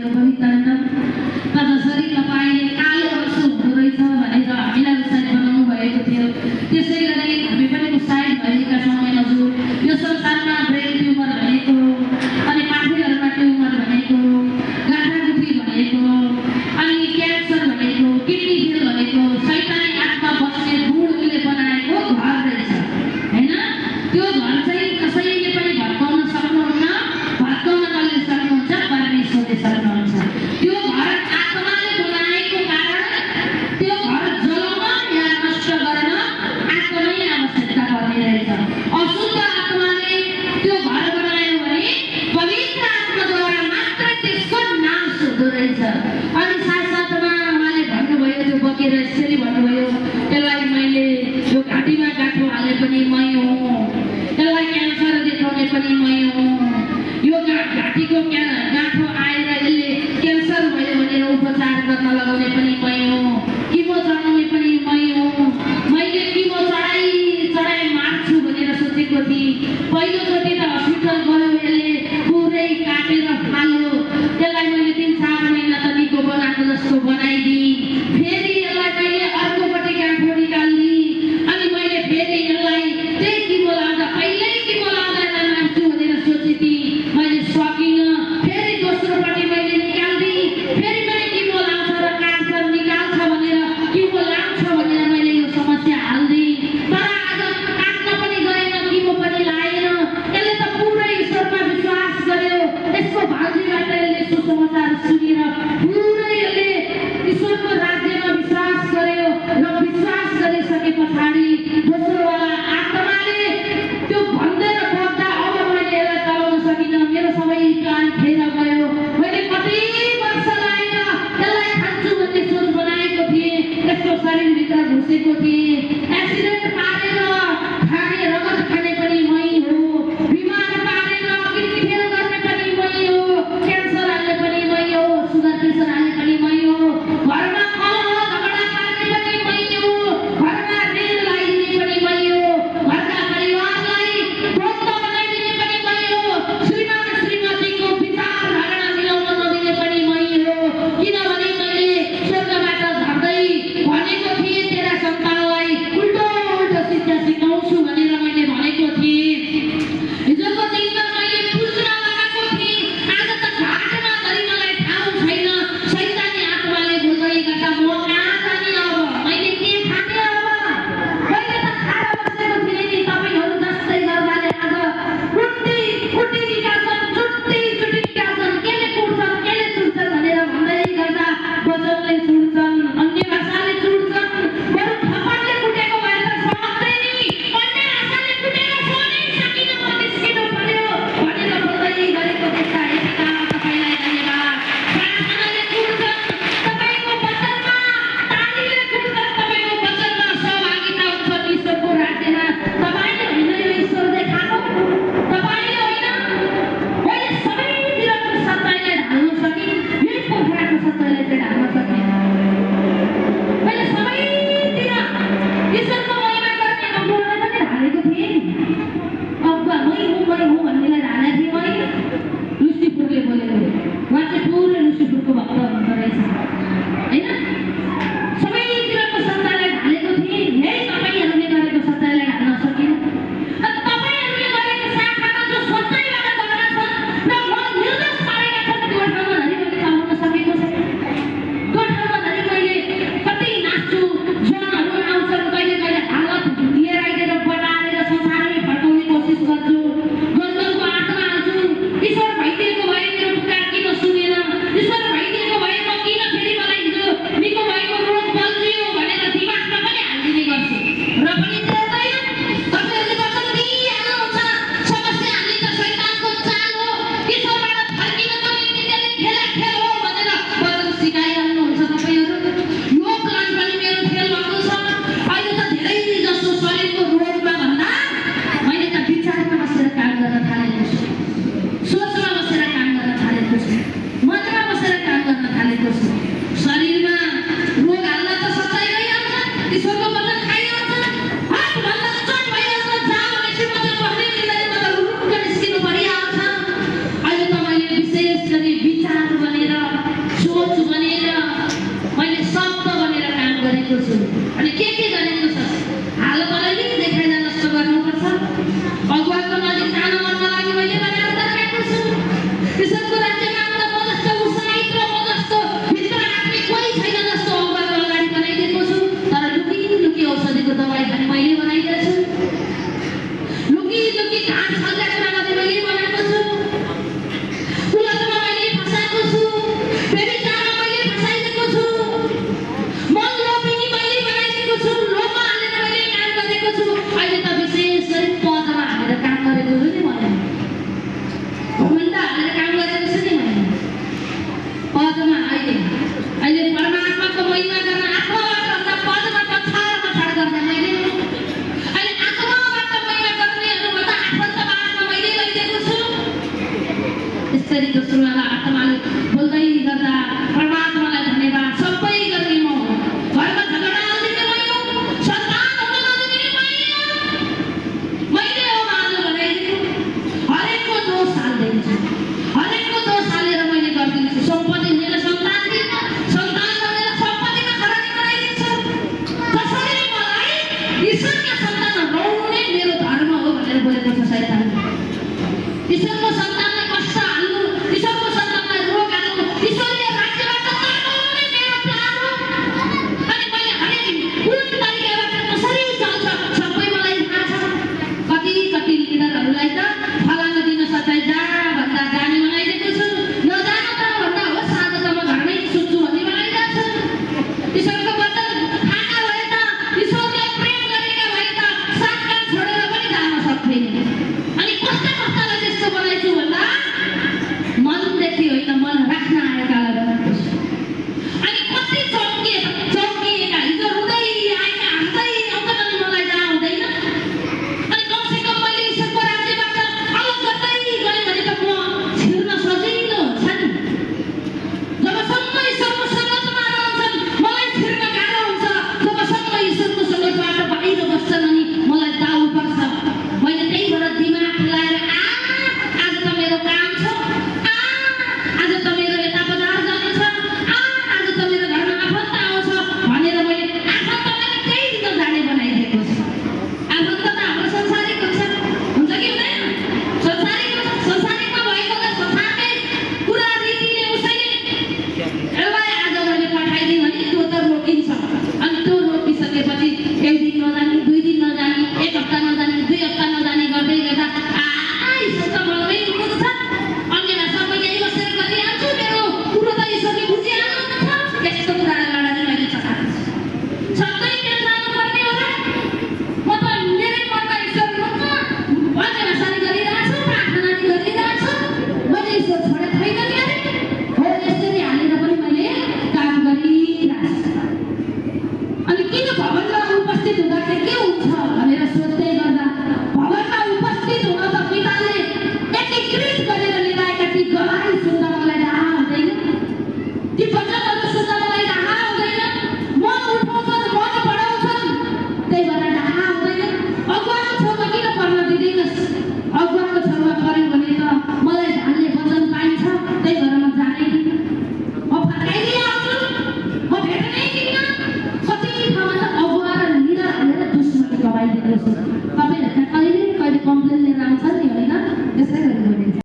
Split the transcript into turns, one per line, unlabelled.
पवित्रानन्द जसरी तपाईँले कालो अश्रु हुँदो रहेछ भनेर हामीलाई उत्साहित बनाउनु भएको थियो, त्यसै गरी हामी पनि उत्साहित भएका छौँ हजुर। यो संसारमा ब्रेन ट्युमर भनेको, अनि पाठीहरूमा ट्युमर भनेको, गाँठागुठी भनेको, अनि क्यान्सर भनेको, किडनी फेल भनेको शैतानी आत्मा बस्ने बुढोले बनाएको घर रहेछ हैन। त्यो घर चाहिँ कसैले पनि भत्काउन सक्नुहुन्न, भत्काउन कसले सक्नुहुन्छ? परमेश्वरले सक्नुहुन्छ। त्यो घर आत्माले बनाएको कारण त्यो घर जलाउन या नष्ट गर्न आत्मै आवश्यकता पर्ने रहेछ। अशुद्ध आत्माले त्यो घर बनायो भने पवित्र आत्माद्वारा मात्र त्यसको नाश हुँदो रहेछ। अनि साथसाथमा उहाँले भन्नुभयो, त्यो बकेर यसरी भन्नुभयो, यसलाई मैले यो घाँटीमा गाँठो हाले पनि मै हुँ, यसलाई क्यान्सर देखाउने पनि मै हुँ, यो घाँटीको गाँठो आएर यसले क्यान्सर भयो भनेर उपचार गर्न लगाउने पनि मै हुँ, किमो चढाउने पनि मै हुँ। मैले किमो चढाइ मार्छु भनेर सोचेको थिएँ। पहिलोचोटि त हस्पिटल गयो, यसले पुरै काटेर फाल्यो, त्यसलाई मैले 3-4 महिना त निको बनाएको जस्तो बनाइदिएँ। फेरि यसलाई मैले अर्कोपट्टि गाँठो निकाल्दिएँ, अनि मैले फेरि यसलाई त्यही किमो लाउँदा पहिल्यै किमो लाउँदा यसलाई मार्छु भनेर सोचेथेँ, मैले सकिनँ। फेरि दोस्रोपट्टि मैले निकाल्दिएँ, फेरि पनि किमो लाउँछ र क्यान्सर निकाल्छ भनेर किमो लाउँछ भनेर मैले यो समस्या हाल्दिएँ। तर आज काट्न पनि गएन, किमो पनि लाएन। यसले त पुरै ईश्वरमा विश्वास गर्यो, यसको भाउजूबाट यसले सुसमाचार सुनेर पुरै यसले ईश्वरको राज्यमा विश्वास गर्यो र विश्वास गरिसके पछाडि दोस्रोवाला आत्माले त्यो भन्दै र बग्दा अब मैले यसलाई चलाउन सकिनँ, मेरो सबै प्राण खेर गयो। मैले कति वर्ष लाएर यसलाई खान्छु भन्ने सोच बनाएको थिएँ, यसको शरीरभित्र घुसेको थिएँ। एक्सिडेन्ट पारेर खाने रगत खाने पनि मै हो, बिमार पारेर किडनी फेल गर्ने पनि मै हो, क्यान्सर हाल्ने पनि मै हो, सुगर प्रेसर हाल्ने पनि मै हो, घरमा कलह झगडा पार्ने पनि मै हो, घरमा ऋण लगाइदिने पनि मै हो, घरका परिवारलाई द्वन्द बनाइदिने पनि मै हो, श्रीमान श्रीमतीको विचार धारणा मिलाउन नदिने पनि मै हो। किनभने मैले स्वर्गबाट झर्दै भनेको थिएँ, तेरा सन्तानलाई उल्टो उल्टो शिक्षा सिकाउँछु भनेर मैले भनेको थिएँ। हिजोको दिनमा मैले पुज्न लगाएको थिएँ, आज त घाटमा धरि मलाई ठाउँ छैन। शैतानी आत्माले बोल्दै गर्दा म कहाँ जाने अब? मैले के खाने अब? मैले त खाएर बसेको थिएँ नि, तपाईँहरू जस्तै गर्दाले आज कुटी निकाल्छन्, चुट्टी निकाल्छन्, केले कुट्छन् केले चुट्छन् भनेर भन्दै गर्दा वचनले चुट्छन्, अन्य भाषाले चुट्छन्, बरु थप्पडले कुटेको भए त सहँदै नि अन्य भाषाले कुटेर सोनै सकिन, म निस्किनु पर्यो भनेर बोल्दै गरेको देख्दा हे पिता तपाईँलाई धन्यवाद। प्रार्थनाले चुट्छन्, तपाईँको वचनमा तालीले चुट्छन्, तपाईँको वचनमा सहभागिता हुन्छन् ईश्वरको राज्यमा। तपाईँले होइन यो ईश्वर देखाएको, तपाईँले होइन। मैले सबैतिरको सच्चाइलाई ढाल्न सकेँ, यही पोखराको सच्चाइलाई चाहिँ ढाल्न सकेँ। मैले सबैतिर ईश्वरको महिमा गर्ने अगुवालाई पनि ढालेको थिएँ। अगुवा मै हुँ भन्नेलाई ढालेको थिएँ मैले। लुसिफरले बोलेको, उहाँ चाहिँ पुरै लुसिफरको भक्त हुनुहुँदो रहेछ होइन।